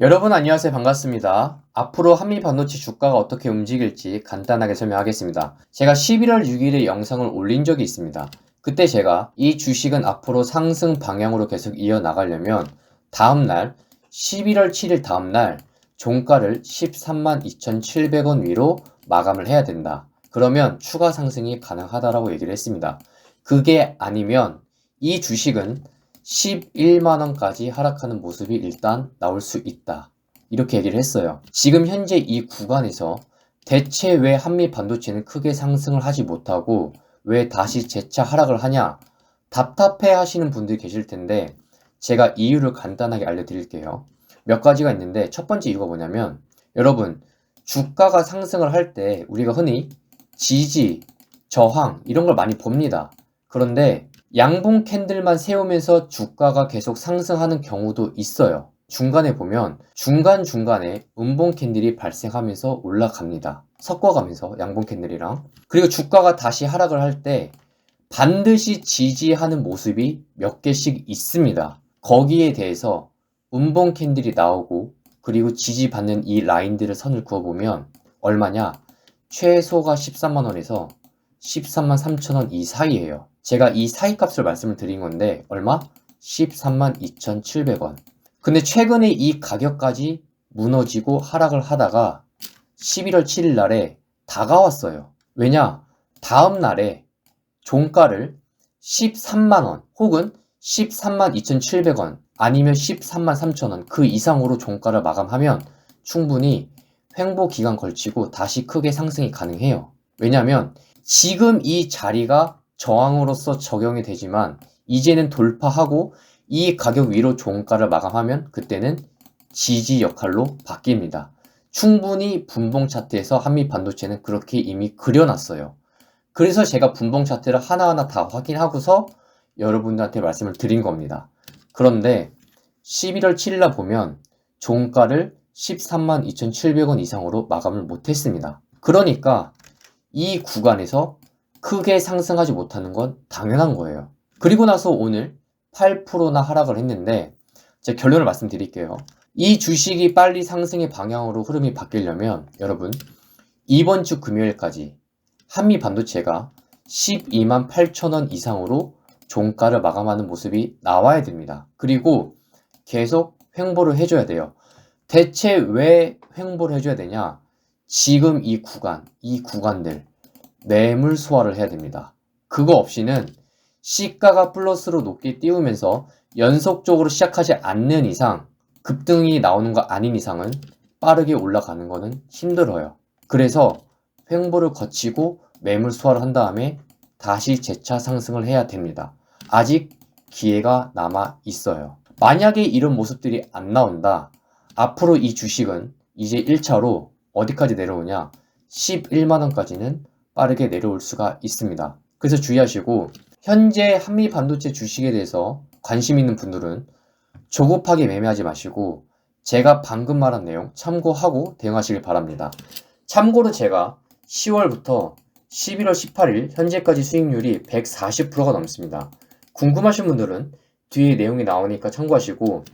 여러분 안녕하세요. 반갑습니다. 앞으로 한미 반도체 주가가 어떻게 움직일지 간단하게 설명하겠습니다. 제가 11월 6일에 영상을 올린 적이 있습니다. 그때 제가 이 주식은 앞으로 상승 방향으로 계속 이어나가려면 다음날 11월 7일 다음날 종가를 13만 2,700원 위로 마감을 해야 된다. 그러면 추가 상승이 가능하다라고 얘기를 했습니다. 그게 아니면 이 주식은 11만원까지 하락하는 모습이 일단 나올 수 있다. 이렇게 얘기를 했어요. 지금 현재 이 구간에서 대체 왜 한미 반도체는 크게 상승을 하지 못하고 왜 다시 재차 하락을 하냐? 답답해 하시는 분들이 계실 텐데 제가 이유를 간단하게 알려드릴게요. 몇 가지가 있는데 첫 번째 이유가 뭐냐면 여러분 주가가 상승을 할 때 우리가 흔히 지지, 저항 이런 걸 많이 봅니다. 그런데 양봉 캔들만 세우면서 주가가 계속 상승하는 경우도 있어요. 중간에 보면 중간중간에 음봉 캔들이 발생하면서 올라갑니다. 섞어가면서 양봉 캔들이랑. 그리고 주가가 다시 하락을 할 때 반드시 지지하는 모습이 몇 개씩 있습니다. 거기에 대해서 음봉 캔들이 나오고 그리고 지지받는 이 라인들을 선을 그어보면 얼마냐? 최소가 13만원에서 13만 3천원 이 사이에요. 제가 이 사이 값을 말씀을 드린 건데 얼마? 13만 2,700원. 근데 최근에 이 가격까지 무너지고 하락을 하다가 11월 7일 날에 다가왔어요. 왜냐? 다음 날에 종가를 13만원 혹은 13만 2,700원 아니면 13만 3천원 그 이상으로 종가를 마감하면 충분히 횡보 기간 걸치고 다시 크게 상승이 가능해요. 왜냐하면 지금 이 자리가 저항으로서 적용이 되지만 이제는 돌파하고 이 가격 위로 종가를 마감하면 그때는 지지 역할로 바뀝니다. 충분히 분봉 차트에서 한미 반도체는 그렇게 이미 그려놨어요. 그래서 제가 분봉 차트를 하나하나 다 확인하고서 여러분들한테 말씀을 드린 겁니다. 그런데 11월 7일날 보면 종가를 13만 2,700원 이상으로 마감을 못했습니다. 그러니까 이 구간에서 크게 상승하지 못하는 건 당연한 거예요. 그리고 나서 오늘 8%나 하락을 했는데 제 결론을 말씀드릴게요. 이 주식이 빨리 상승의 방향으로 흐름이 바뀌려면 여러분 이번 주 금요일까지 한미 반도체가 12만 8천원 이상으로 종가를 마감하는 모습이 나와야 됩니다. 그리고 계속 횡보를 해줘야 돼요. 대체 왜 횡보를 해줘야 되냐? 지금 이 구간들 매물 소화를 해야 됩니다. 그거 없이는 시가가 플러스로 높게 띄우면서 연속적으로 시작하지 않는 이상 급등이 나오는 거 아닌 이상은 빠르게 올라가는 거는 힘들어요. 그래서 횡보를 거치고 매물 소화를 한 다음에 다시 재차 상승을 해야 됩니다. 아직 기회가 남아 있어요. 만약에 이런 모습들이 안 나온다. 앞으로 이 주식은 이제 1차로 어디까지 내려오냐? 11만원까지는 빠르게 내려올 수가 있습니다. 그래서 주의하시고 현재 한미 반도체 주식에 대해서 관심 있는 분들은 조급하게 매매하지 마시고 제가 방금 말한 내용 참고하고 대응하시길 바랍니다. 참고로 제가 10월부터 11월 18일 현재까지 수익률이 140%가 넘습니다. 궁금하신 분들은 뒤에 내용이 나오니까 참고하시고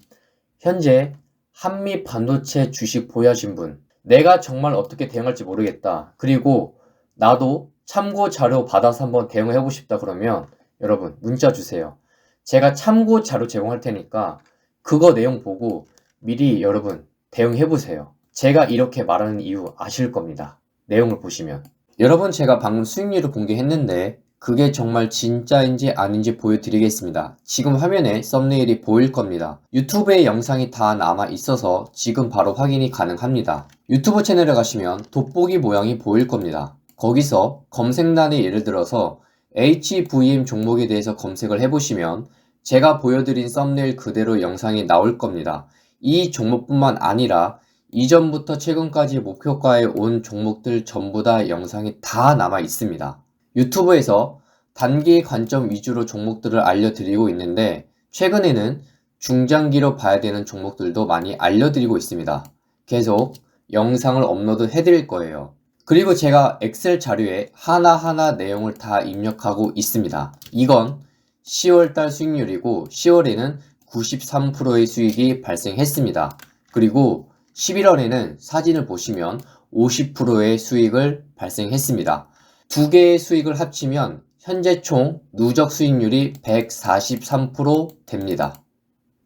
현재 한미 반도체 주식 보유하신 분 내가 정말 어떻게 대응할지 모르겠다. 그리고 나도 참고 자료 받아서 한번 대응해보고 싶다 그러면 여러분 문자 주세요. 제가 참고 자료 제공할 테니까 그거 내용 보고 미리 여러분 대응해보세요. 제가 이렇게 말하는 이유 아실 겁니다. 내용을 보시면. 여러분 제가 방금 수익률을 공개했는데 그게 정말 진짜인지 아닌지 보여드리겠습니다. 지금 화면에 썸네일이 보일 겁니다. 유튜브에 영상이 다 남아 있어서 지금 바로 확인이 가능합니다. 유튜브 채널에 가시면 돋보기 모양이 보일 겁니다. 거기서 검색란에 예를 들어서 HVM 종목에 대해서 검색을 해보시면 제가 보여드린 썸네일 그대로 영상이 나올 겁니다. 이 종목뿐만 아니라 이전부터 최근까지 목표가에 온 종목들 전부 다 영상이 다 남아 있습니다. 유튜브에서 단기 관점 위주로 종목들을 알려드리고 있는데 최근에는 중장기로 봐야 되는 종목들도 많이 알려드리고 있습니다. 계속 영상을 업로드 해드릴 거예요. 그리고 제가 엑셀 자료에 하나하나 내용을 다 입력하고 있습니다. 이건 10월달 수익률이고 10월에는 93%의 수익이 발생했습니다. 그리고 11월에는 사진을 보시면 50%의 수익을 발생했습니다. 두 개의 수익을 합치면 현재 총 누적 수익률이 143% 됩니다.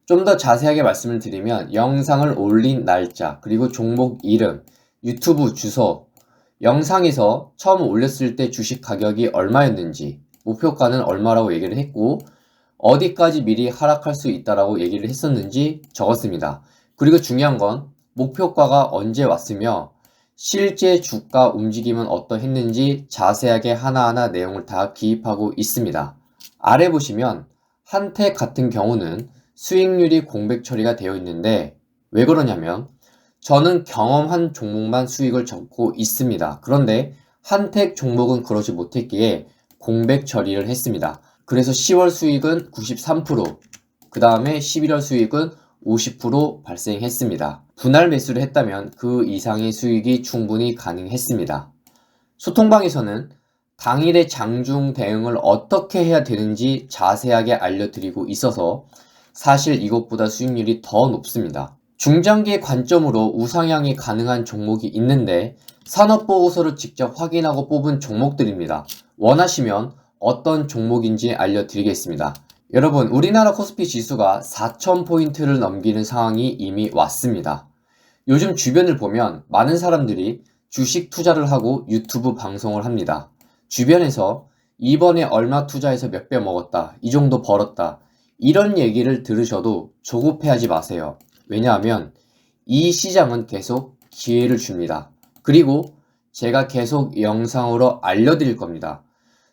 좀 더 자세하게 말씀을 드리면 영상을 올린 날짜, 그리고 종목 이름, 유튜브 주소, 영상에서 처음 올렸을 때 주식 가격이 얼마였는지, 목표가는 얼마라고 얘기를 했고 어디까지 미리 하락할 수 있다라고 얘기를 했었는지 적었습니다. 그리고 중요한 건 목표가가 언제 왔으며 실제 주가 움직임은 어떠했는지 자세하게 하나하나 내용을 다 기입하고 있습니다. 아래 보시면 한택 같은 경우는 수익률이 공백 처리가 되어 있는데 왜 그러냐면 저는 경험한 종목만 수익을 적고 있습니다. 그런데 한택 종목은 그러지 못했기에 공백 처리를 했습니다. 그래서 10월 수익은 93%, 그 다음에 11월 수익은 50% 발생했습니다. 분할 매수를 했다면 그 이상의 수익이 충분히 가능했습니다. 소통방에서는 당일의 장중 대응을 어떻게 해야 되는지 자세하게 알려드리고 있어서 사실 이것보다 수익률이 더 높습니다. 중장기의 관점으로 우상향이 가능한 종목이 있는데 산업보고서를 직접 확인하고 뽑은 종목들입니다. 원하시면 어떤 종목인지 알려드리겠습니다. 여러분, 우리나라 코스피 지수가 4,000포인트를 넘기는 상황이 이미 왔습니다. 요즘 주변을 보면 많은 사람들이 주식 투자를 하고 유튜브 방송을 합니다. 주변에서 이번에 얼마 투자해서 몇 배 먹었다, 이 정도 벌었다, 이런 얘기를 들으셔도 조급해하지 마세요. 왜냐하면 이 시장은 계속 기회를 줍니다. 그리고 제가 계속 영상으로 알려드릴 겁니다.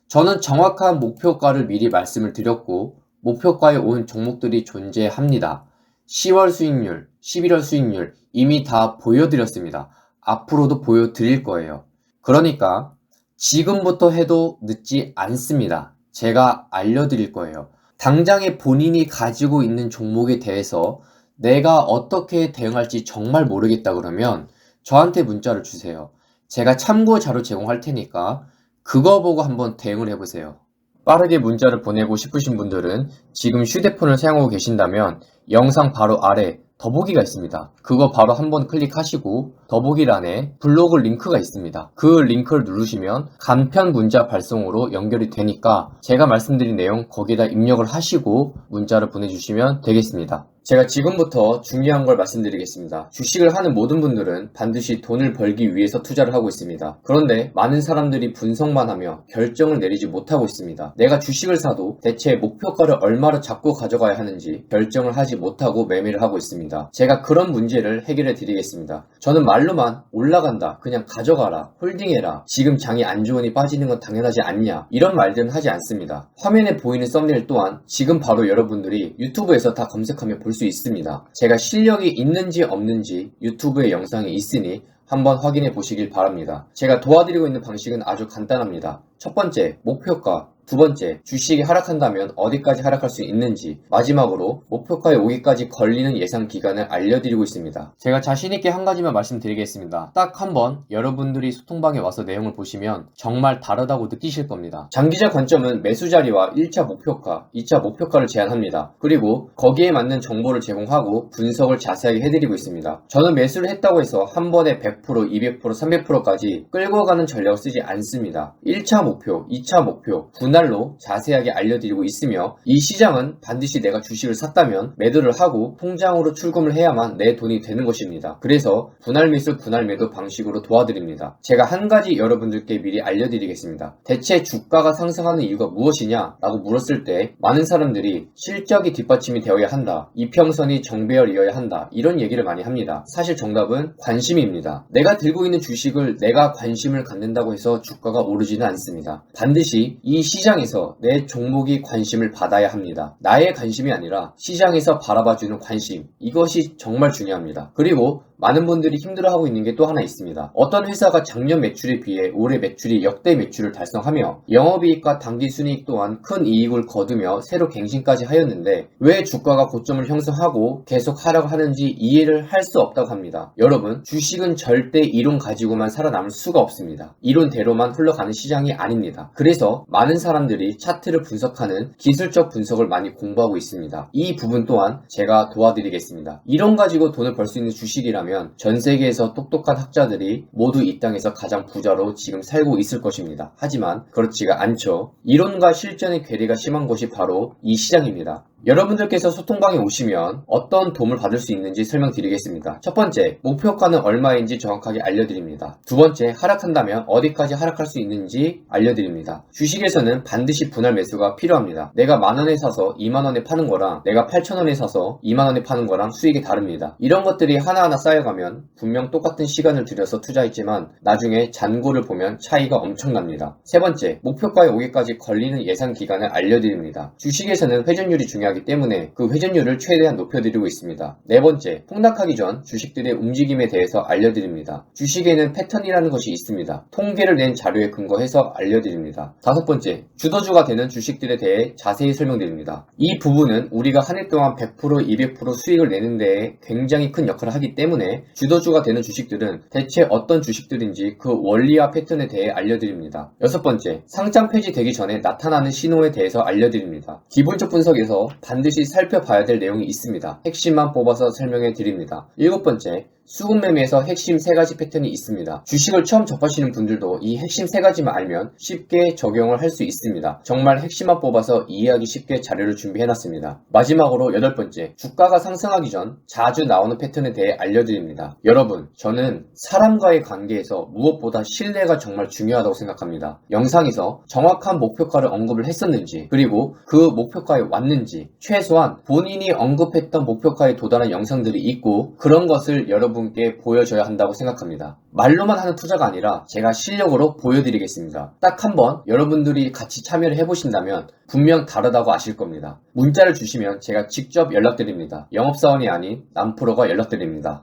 저는 정확한 목표가를 미리 말씀을 드렸고 목표가에 온 종목들이 존재합니다. 10월 수익률, 11월 수익률 이미 다 보여드렸습니다. 앞으로도 보여드릴 거예요. 그러니까 지금부터 해도 늦지 않습니다. 제가 알려드릴 거예요. 당장에 본인이 가지고 있는 종목에 대해서 내가 어떻게 대응할지 정말 모르겠다 그러면 저한테 문자를 주세요. 제가 참고 자료 제공할 테니까 그거 보고 한번 대응을 해보세요. 빠르게 문자를 보내고 싶으신 분들은 지금 휴대폰을 사용하고 계신다면 영상 바로 아래 더보기가 있습니다. 그거 바로 한번 클릭하시고 더보기란에 블로그 링크가 있습니다. 그 링크를 누르시면 간편 문자 발송으로 연결이 되니까 제가 말씀드린 내용 거기에다 입력을 하시고 문자를 보내주시면 되겠습니다. 제가 지금부터 중요한 걸 말씀드리겠습니다. 주식을 하는 모든 분들은 반드시 돈을 벌기 위해서 투자를 하고 있습니다. 그런데 많은 사람들이 분석만 하며 결정을 내리지 못하고 있습니다. 내가 주식을 사도 대체 목표가를 얼마로 잡고 가져가야 하는지 결정을 하지 못하고 매매를 하고 있습니다. 제가 그런 문제를 해결해 드리겠습니다. 저는 말로만 올라간다, 그냥 가져가라, 홀딩해라, 지금 장이 안 좋으니 빠지는 건 당연하지 않냐, 이런 말들은 하지 않습니다. 화면에 보이는 썸네일 또한 지금 바로 여러분들이 유튜브에서 다 검색하면 볼 수 있습니다. 제가 실력이 있는지 없는지 유튜브에 영상이 있으니 한번 확인해 보시길 바랍니다. 제가 도와드리고 있는 방식은 아주 간단합니다. 첫 번째, 목표가. 두 번째, 주식이 하락한다면 어디까지 하락할 수 있는지, 마지막으로 목표가에 오기까지 걸리는 예상 기간을 알려드리고 있습니다. 제가 자신있게 한 가지만 말씀드리겠습니다. 딱 한번 여러분들이 소통방에 와서 내용을 보시면 정말 다르다고 느끼실 겁니다. 장기적 관점은 매수 자리와 1차 목표가, 2차 목표가를 제한합니다. 그리고 거기에 맞는 정보를 제공하고 분석을 자세하게 해드리고 있습니다. 저는 매수를 했다고 해서 한 번에 100%, 200%, 300%까지 끌고 가는 전략을 쓰지 않습니다. 1차 목표, 2차 목표, 분할로 자세하게 알려드리고 있으며 이 시장은 반드시 내가 주식을 샀다면 매도를 하고 통장으로 출금을 해야만 내 돈이 되는 것입니다. 그래서 분할 매수, 분할 매도 방식으로 도와드립니다. 제가 한 가지 여러분들께 미리 알려드리겠습니다. 대체 주가가 상승하는 이유가 무엇이냐 라고 물었을 때 많은 사람들이 실적이 뒷받침이 되어야 한다, 이평선이 정배열이어야 한다, 이런 얘기를 많이 합니다. 사실 정답은 관심입니다. 내가 들고 있는 주식을 내가 관심을 갖는다고 해서 주가가 오르지는 않습니다. 반드시 이 시장에서 내 종목이 관심을 받아야 합니다. 나의 관심이 아니라 시장에서 바라봐주는 관심, 이것이 정말 중요합니다. 그리고 많은 분들이 힘들어하고 있는 게 또 하나 있습니다. 어떤 회사가 작년 매출에 비해 올해 매출이 역대 매출을 달성하며 영업이익과 당기순이익 또한 큰 이익을 거두며 새로 갱신까지 하였는데 왜 주가가 고점을 형성하고 계속 하락을 하는지 이해를 할 수 없다고 합니다. 여러분, 주식은 절대 이론 가지고만 살아남을 수가 없습니다. 이론대로만 흘러가는 시장이 아닙니다. 그래서 많은 사람들이 차트를 분석하는 기술적 분석을 많이 공부하고 있습니다. 이 부분 또한 제가 도와드리겠습니다. 이론 가지고 돈을 벌 수 있는 주식이라면 전 세계에서 똑똑한 학자들이 모두 이 땅에서 가장 부자로 지금 살고 있을 것입니다. 하지만 그렇지가 않죠. 이론과 실전의 괴리가 심한 곳이 바로 이 시장입니다. 여러분들께서 소통방에 오시면 어떤 도움을 받을 수 있는지 설명드리겠습니다. 첫 번째, 목표가는 얼마인지 정확하게 알려드립니다. 두 번째, 하락한다면 어디까지 하락할 수 있는지 알려드립니다. 주식에서는 반드시 분할 매수가 필요합니다. 내가 만원에 사서 2만원에 파는 거랑 내가 8천원에 사서 2만원에 파는 거랑 수익이 다릅니다. 이런 것들이 하나하나 쌓여가면 분명 똑같은 시간을 들여서 투자했지만 나중에 잔고를 보면 차이가 엄청납니다. 세 번째, 목표가에 오기까지 걸리는 예상 기간을 알려드립니다. 주식에서는 회전율이 중요하기 때문에 그 회전율을 최대한 높여드리고 있습니다. 네 번째, 폭락하기 전 주식들의 움직임에 대해서 알려드립니다. 주식에는 패턴이라는 것이 있습니다. 통계를 낸 자료에 근거해서 알려드립니다. 다섯 번째, 주도주가 되는 주식들에 대해 자세히 설명드립니다. 이 부분은 우리가 한 해 동안 100%, 200% 수익을 내는 데에 굉장히 큰 역할을 하기 때문에 주도주가 되는 주식들은 대체 어떤 주식들인지 그 원리와 패턴에 대해 알려드립니다. 여섯 번째, 상장 폐지되기 전에 나타나는 신호에 대해서 알려드립니다. 기본적 분석에서 반드시 살펴봐야 될 내용이 있습니다. 핵심만 뽑아서 설명해 드립니다. 일곱 번째, 수급 매매에서 핵심 3가지 패턴이 있습니다. 주식을 처음 접하시는 분들도 이 핵심 3가지만 알면 쉽게 적용을 할 수 있습니다. 정말 핵심만 뽑아서 이해하기 쉽게 자료를 준비해놨습니다. 마지막으로 8번째, 주가가 상승하기 전 자주 나오는 패턴에 대해 알려드립니다. 여러분, 저는 사람과의 관계에서 무엇보다 신뢰가 정말 중요하다고 생각합니다. 영상에서 정확한 목표가를 언급을 했었는지, 그리고 그 목표가에 왔는지, 최소한 본인이 언급했던 목표가에 도달한 영상들이 있고 그런 것을 여러분께 보여줘야 한다고 생각합니다. 말로만 하는 투자가 아니라 제가 실력으로 보여드리겠습니다. 딱 한번 여러분들이 같이 참여를 해보신다면 분명 다르다고 아실 겁니다. 문자를 주시면 제가 직접 연락드립니다. 영업사원이 아닌 남프로가 연락드립니다.